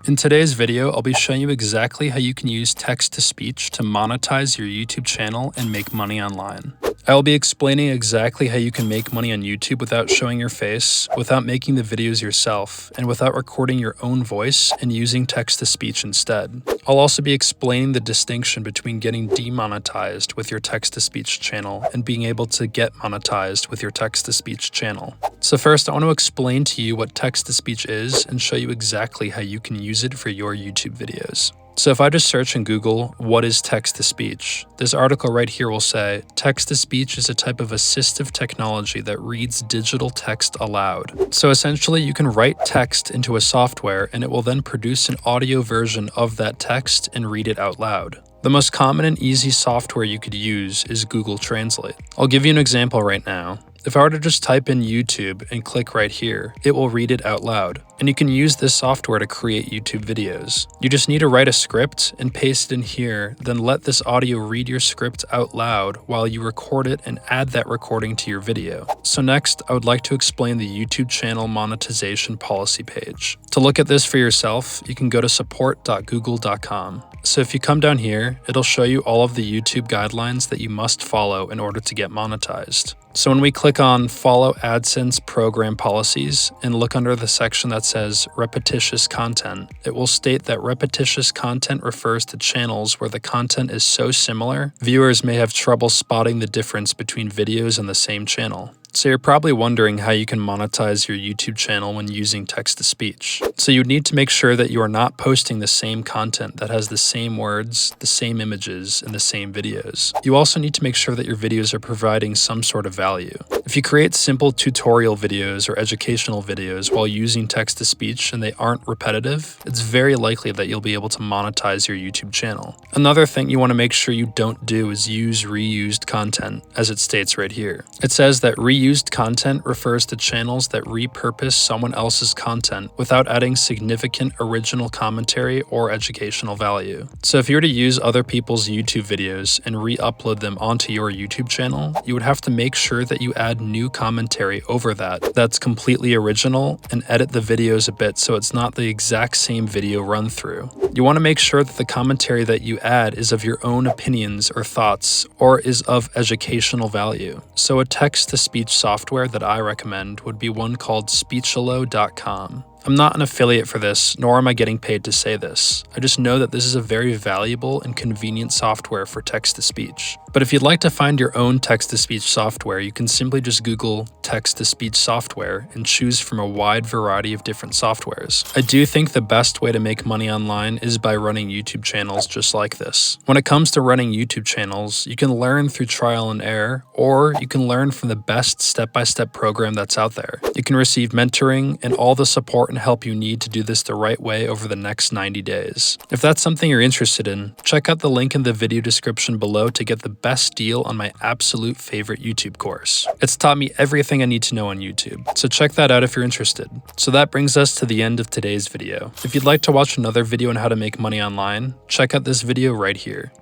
In today's video, I'll be showing you exactly how you can use text-to-speech to monetize your YouTube channel and make money online. I will be explaining exactly how you can make money on YouTube without showing your face, without making the videos yourself, and without recording your own voice and using text-to-speech instead. I'll also be explaining the distinction between getting demonetized with your text-to-speech channel and being able to get monetized with your text-to-speech channel. So first, I want to explain to you what text-to-speech is and show you exactly how you can use it for your YouTube videos. So if I just search in Google, what is text-to-speech? This article right here will say, text-to-speech is a type of assistive technology that reads digital text aloud. So essentially, you can write text into a software and it will then produce an audio version of that text and read it out loud. The most common and easy software you could use is Google Translate. I'll give you an example right now. If I were to just type in YouTube and click right here, it will read it out loud. And you can use this software to create YouTube videos. You just need to write a script and paste it in here, then let this audio read your script out loud while you record it and add that recording to your video. So next, I would like to explain the YouTube channel monetization policy page. To look at this for yourself, you can go to support.google.com. So if you come down here, it'll show you all of the YouTube guidelines that you must follow in order to get monetized. So when we click on Follow AdSense Program Policies and look under the section that says Repetitious Content, it will state that repetitious content refers to channels where the content is so similar, viewers may have trouble spotting the difference between videos on the same channel. So you're probably wondering how you can monetize your YouTube channel when using text-to-speech. So you'd need to make sure that you are not posting the same content that has the same words, the same images, and the same videos. You also need to make sure that your videos are providing some sort of value. If you create simple tutorial videos or educational videos while using text-to-speech and they aren't repetitive, it's very likely that you'll be able to monetize your YouTube channel. Another thing you want to make sure you don't do is use reused content, as it states right here. It says that reused content refers to channels that repurpose someone else's content without adding significant original commentary or educational value. So if you were to use other people's YouTube videos and re-upload them onto your YouTube channel, you would have to make sure that you add new commentary over that's completely original and edit the videos a bit so it's not the exact same video run through. You want to make sure that the commentary that you add is of your own opinions or thoughts or is of educational value. So a text-to-speech software that I recommend would be one called speechalo.com. I'm not an affiliate for this, nor am I getting paid to say this. I just know that this is a very valuable and convenient software for text-to-speech. But if you'd like to find your own text-to-speech software, you can simply just Google text-to-speech software and choose from a wide variety of different softwares. I do think the best way to make money online is by running YouTube channels just like this. When it comes to running YouTube channels, you can learn through trial and error, or you can learn from the best step-by-step program that's out there. You can receive mentoring and all the support and help you need to do this the right way over the next 90 days. If that's something you're interested in, check out the link in the video description below to get the best deal on my absolute favorite YouTube course. It's taught me everything I need to know on YouTube, so check that out if you're interested. So that brings us to the end of today's video. If you'd like to watch another video on how to make money online, check out this video right here.